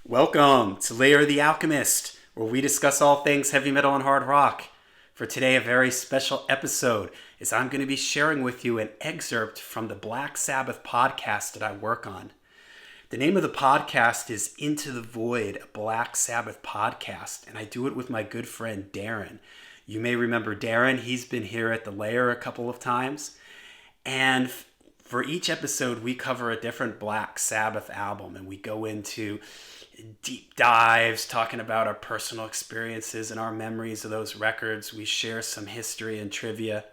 Welcome to Layer the Alchemist, where we discuss all things heavy metal and hard rock. For today, a very special episode is I'm going to be sharing with you an excerpt from the Black Sabbath podcast that I work on. The name of the podcast is Into the Void, a Black Sabbath podcast, and I do it with my good friend Darren. You may remember Darren. He's been here at the Layer a couple of times. And for each episode, we cover a different Black Sabbath album, and we go into deep dives talking about our personal experiences and our memories of those records. We share some history and trivia.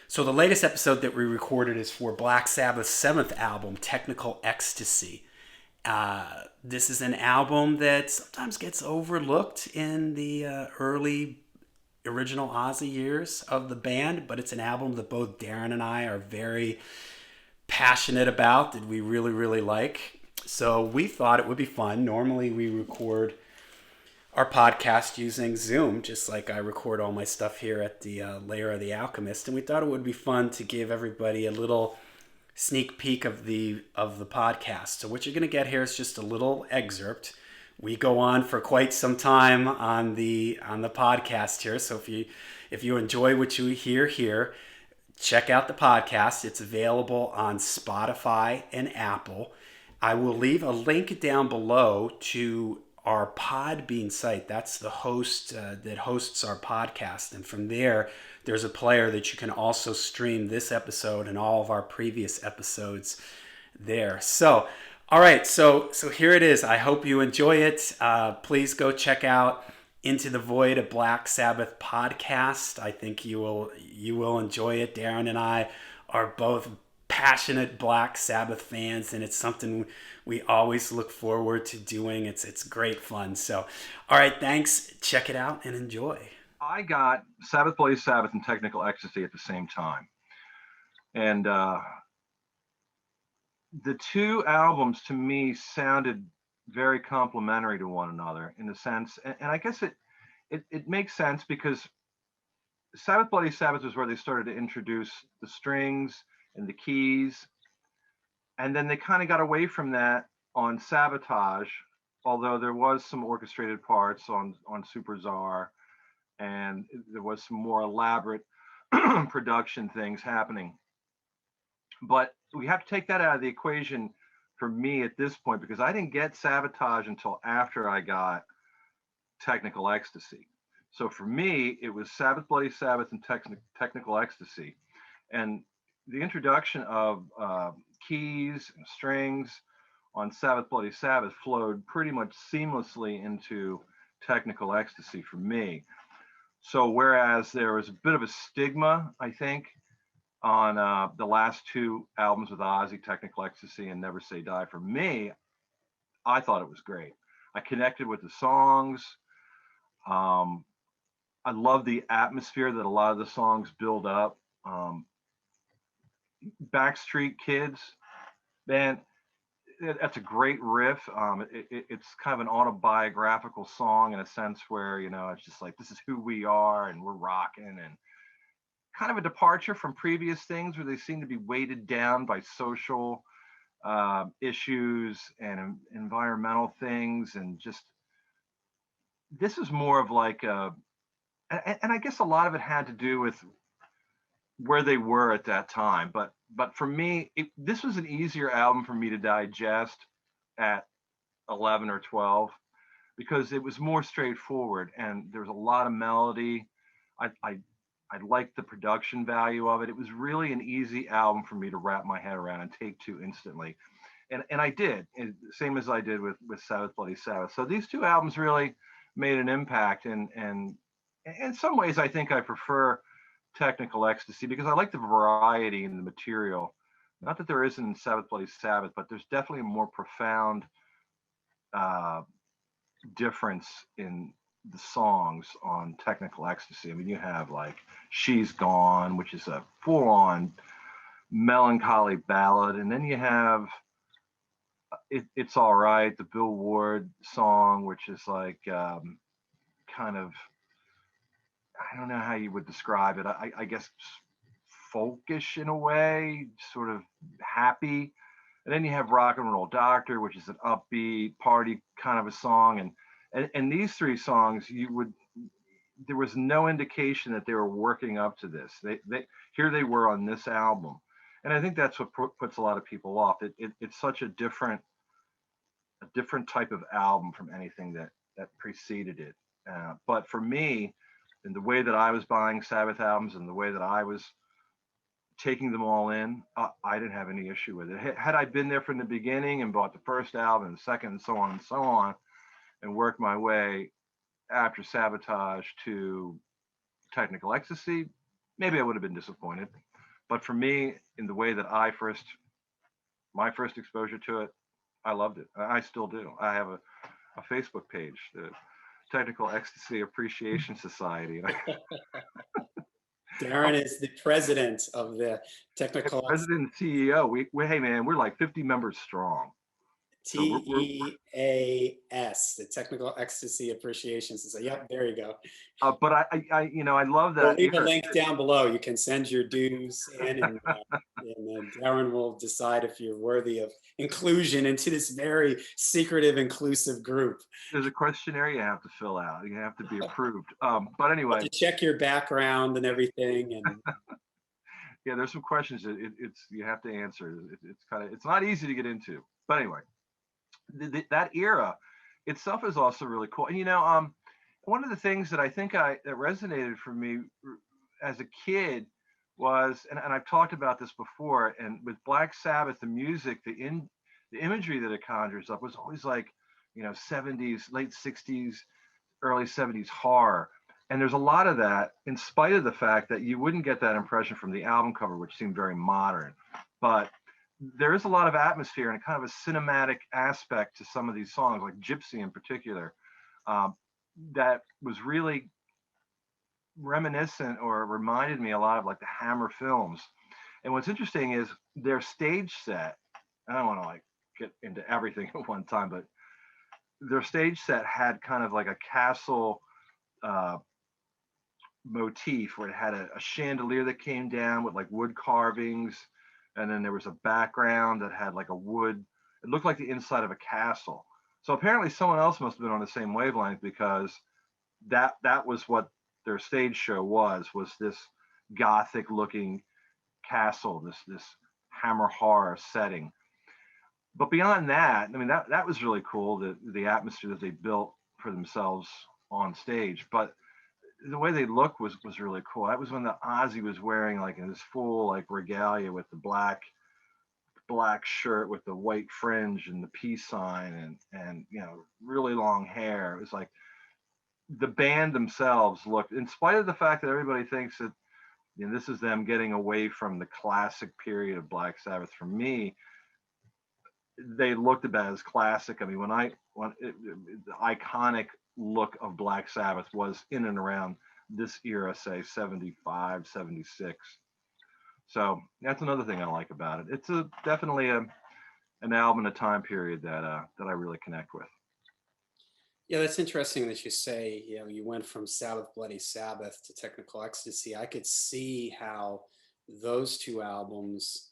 So the latest episode that we recorded is for Black Sabbath's seventh album, Technical Ecstasy. This is an album that sometimes gets overlooked in the early original Ozzy years of the band, but it's an album that both Darren and I are very passionate about, that we really, really like. So we thought it would be fun. Normally we record our podcast using Zoom, just like I record all my stuff here at the Layer of the Alchemist. And we thought it would be fun to give everybody a little sneak peek of the podcast. So what you're going to get here is just a little excerpt. We go on for quite some time on the podcast here. So if you enjoy what you hear here, check out the podcast. It's available on Spotify and Apple. I will leave a link down below to our Podbean site. That's the host that hosts our podcast. And from there, there's a player that you can also stream this episode and all of our previous episodes there. So, all right. So here it is. I hope you enjoy it. Please go check out Into the Void, a Black Sabbath podcast. I think you will enjoy it. Darren and I are both passionate Black Sabbath fans, and it's something we always look forward to doing. It's great fun. So, all right, thanks. Check it out and enjoy. I got Sabbath, Bloody Sabbath, and Technical Ecstasy at the same time. And the two albums to me sounded very complementary to one another in the sense, and I guess it makes sense because Sabbath, Bloody Sabbath was where they started to introduce the strings and the keys. And then they kind of got away from that on Sabotage, although there was some orchestrated parts on Super Czar, and there was some more elaborate production things happening. But we have to take that out of the equation for me at this point because I didn't get Sabotage until after I got Technical Ecstasy. So for me, it was Sabbath, Bloody Sabbath, and Technical Ecstasy. And the introduction of keys and strings on Sabbath, Bloody Sabbath flowed pretty much seamlessly into Technical Ecstasy for me. So whereas there was a bit of a stigma, I think, on the last two albums with Ozzy, Technical Ecstasy and Never Say Die, for me, I thought it was great. I connected with the songs. I love the atmosphere that a lot of the songs build up. Backstreet Kids, man, that's a great riff. It's kind of an autobiographical song in a sense where, it's just like, this is who we are and we're rocking, and kind of a departure from previous things where they seem to be weighted down by social issues and environmental things. And just, this is more of like and I guess a lot of it had to do with where they were at that time. But for me, this was an easier album for me to digest at 11 or 12 because it was more straightforward and there was a lot of melody. I liked the production value of it. It was really an easy album for me to wrap my head around and take to instantly. And I did, same as I did with Sabbath, Bloody Sabbath. So these two albums really made an impact. And in some ways, I think I prefer Technical Ecstasy because I like the variety in the material. Not that there isn't in Sabbath, Bloody Sabbath, but there's definitely a more profound difference in the songs on Technical Ecstasy. I mean, you have like She's Gone, which is a full-on melancholy ballad, and then you have It's All Right, the Bill Ward song, which is like kind of, I don't know how you would describe it. I guess folkish in a way, sort of happy. And then you have Rock and Roll Doctor, which is an upbeat party kind of a song. And these three songs, there was no indication that they were working up to this. They here they were on this album, and I think that's what puts a lot of people off. It's such a different type of album from anything that preceded it. But for me, in the way that I was buying Sabbath albums and the way that I was taking them all in, I didn't have any issue with it. Had I been there from the beginning and bought the first album and the second and so on, and worked my way after Sabotage to Technical Ecstasy, maybe I would have been disappointed. But for me, in the way that my first exposure to it, I loved it. I still do. I have a Facebook page, the Technical Ecstasy Appreciation Society. Darren is the president of the Technical President and CEO. Hey man, we're like 50 members strong. So TEAS, the Technical Ecstasy Appreciation Society. Yep, there you go. But I love that. We'll leave a link down below. You can send your dues in, and Darren will decide if you're worthy of inclusion into this very secretive, inclusive group. There's a questionnaire you have to fill out. You have to be approved. But anyway, to check your background and everything, and yeah, there's some questions it's you have to answer. It's not easy to get into. But anyway, that era itself is also really cool. And one of the things that I think that resonated for me as a kid was, and I've talked about this before, and with Black Sabbath, the music, the imagery that it conjures up was always like, 70s, late 60s, early 70s horror. And there's a lot of that, in spite of the fact that you wouldn't get that impression from the album cover, which seemed very modern. But there is a lot of atmosphere and a kind of a cinematic aspect to some of these songs, like Gypsy in particular, that was really reminiscent or reminded me a lot of like the Hammer films. And what's interesting is their stage set. I don't want to like get into everything at one time, but their stage set had kind of like a castle motif where it had a chandelier that came down with like wood carvings, and then there was a background that had like a wood. It looked like the inside of a castle. So apparently someone else must have been on the same wavelength, because that was what their stage show was this gothic looking castle, this Hammer horror setting. But beyond that, I mean, that was really cool, the atmosphere that they built for themselves on stage. But the way they looked was really cool. That was when the Ozzy was wearing like in this full like regalia with the black shirt with the white fringe and the peace sign and really long hair. It was like the band themselves looked, in spite of the fact that everybody thinks that this is them getting away from the classic period of Black Sabbath. For me, they looked about as classic. I mean, the iconic look of Black Sabbath was in and around this era, say 75, 76. So that's another thing I like about it. It's definitely an album, a time period that I really connect with. Yeah, that's interesting that you say, you went from Sabbath, Bloody Sabbath to Technical Ecstasy. I could see how those two albums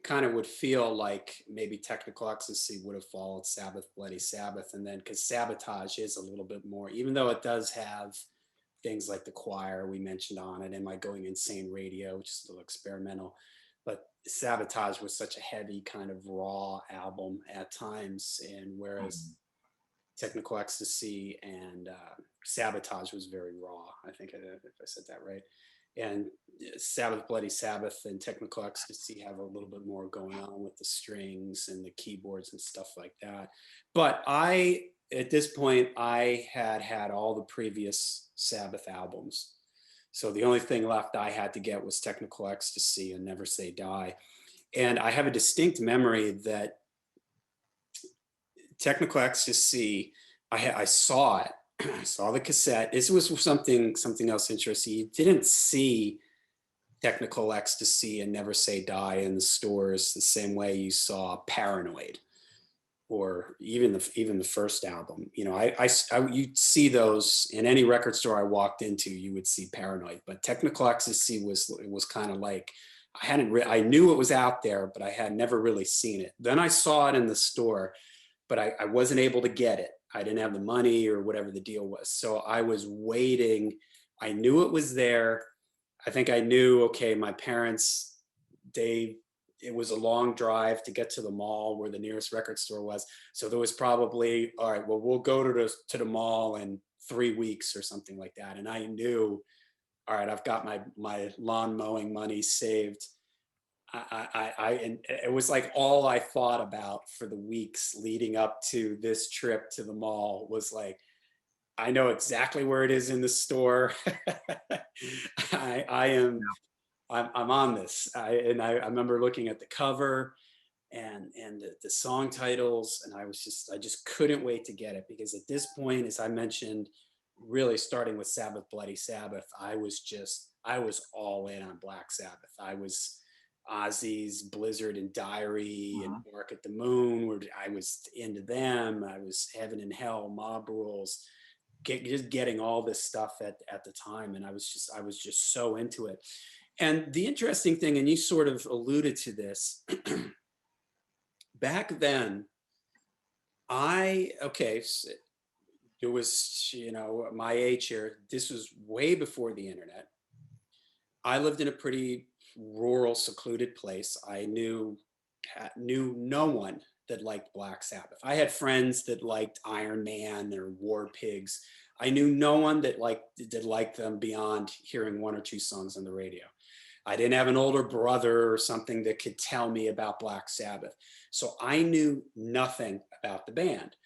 kind of would feel like maybe Technical Ecstasy would have followed Sabbath, Bloody Sabbath. And then because Sabotage is a little bit more, even though it does have things like the choir we mentioned on it, and My Going Insane Radio, which is a little experimental, but Sabotage was such a heavy kind of raw album at times. And whereas Technical Ecstasy and Sabotage was very raw, I think, if I said that right. And Sabbath, Bloody Sabbath and Technical Ecstasy have a little bit more going on with the strings and the keyboards and stuff like that. But at this point, I had all the previous Sabbath albums. So the only thing left I had to get was Technical Ecstasy and Never Say Die. And I have a distinct memory that Technical Ecstasy, I saw it. I saw the cassette. This was something else interesting. You didn't see Technical Ecstasy and Never Say Die in the stores the same way you saw Paranoid, or even the first album. You'd see those in any record store I walked into. You would see Paranoid, but Technical Ecstasy was kind of like I knew it was out there, but I had never really seen it. Then I saw it in the store, but I wasn't able to get it. I didn't have the money or whatever the deal was. So I was waiting. I knew it was there. I think I knew, okay, my parents, it was a long drive to get to the mall where the nearest record store was. So there was probably, all right, well, we'll go to the mall in 3 weeks or something like that. And I knew, all right, I've got my lawn mowing money saved. And it was like all I thought about for the weeks leading up to this trip to the mall was like, I know exactly where it is in the store. I am, Yeah. I'm on this. I remember looking at the cover and the song titles, and I just couldn't wait to get it because at this point, as I mentioned, really starting with Sabbath, Bloody Sabbath, I was all in on Black Sabbath. I was Ozzy's Blizzard and Diary and Mhm. Bark at the Moon, where I was into them. I was Heaven and Hell, Mob Rules, just getting all this stuff at the time, and I was just so into it. And the interesting thing, and you sort of alluded to this, back then, so it was, my age here. This was way before the internet. I lived in a pretty rural, secluded place. I knew no one that liked Black Sabbath. I had friends that liked Iron Man or War Pigs. I knew no one that liked them beyond hearing one or two songs on the radio. I didn't have an older brother or something that could tell me about Black Sabbath. So I knew nothing about the band.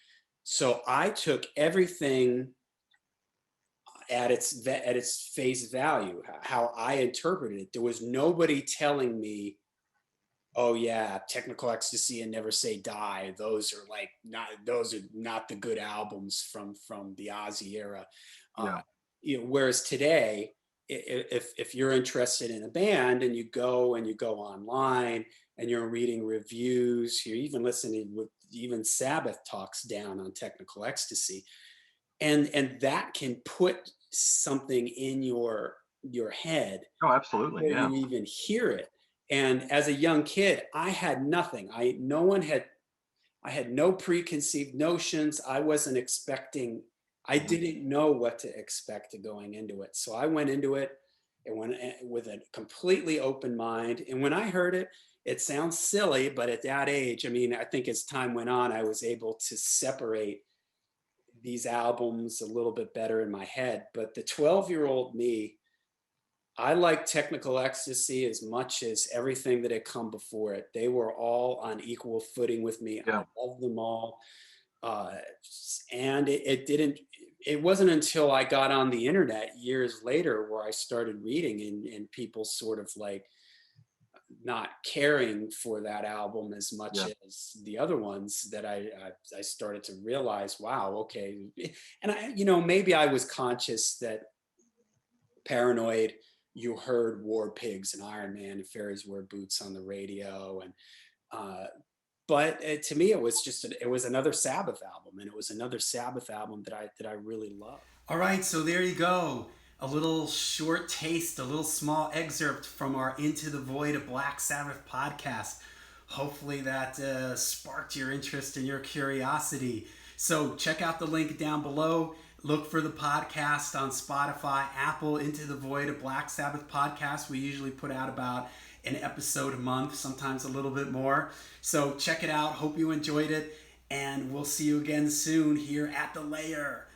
So I took everything at its face value, how I interpreted it. There was nobody telling me, "Oh yeah, Technical Ecstasy and Never Say Die. Those are not the good albums from the Ozzy era." Uh, Yeah. Whereas today, if you're interested in a band and you go online and you're reading reviews, you're even listening with even Sabbath talks down on Technical Ecstasy, and that can put something in your head Oh, absolutely. before Yeah. you even hear it. And as a young kid, I had nothing. I had no preconceived notions. I wasn't expecting, I Mhm. didn't know what to expect going into it. So I went into it and went with a completely open mind. And when I heard it, it sounds silly, but at that age, I mean, I think as time went on, I was able to separate these albums a little bit better in my head. But the 12-year-old me, I like Technical Ecstasy as much as everything that had come before it. They were all on equal footing with me. I Yeah. love them all. Uh, and it wasn't until I got on the internet years later where I started reading and people sort of like not caring for that album as much Yeah. as the other ones that I started to realize, wow, okay. And maybe I was conscious that Paranoid, you heard War Pigs and Iron Man and Fairies Wear Boots on the radio, and uh, but to me it was another Sabbath album, and it was another Sabbath album that I really love. All right, so there you go. A little short taste, a little small excerpt from our Into the Void of Black Sabbath podcast. Hopefully that sparked your interest and your curiosity. So check out the link down below. Look for the podcast on Spotify, Apple, Into the Void of Black Sabbath podcast. We usually put out about an episode a month, sometimes a little bit more. So check it out. Hope you enjoyed it. And we'll see you again soon here at The Lair.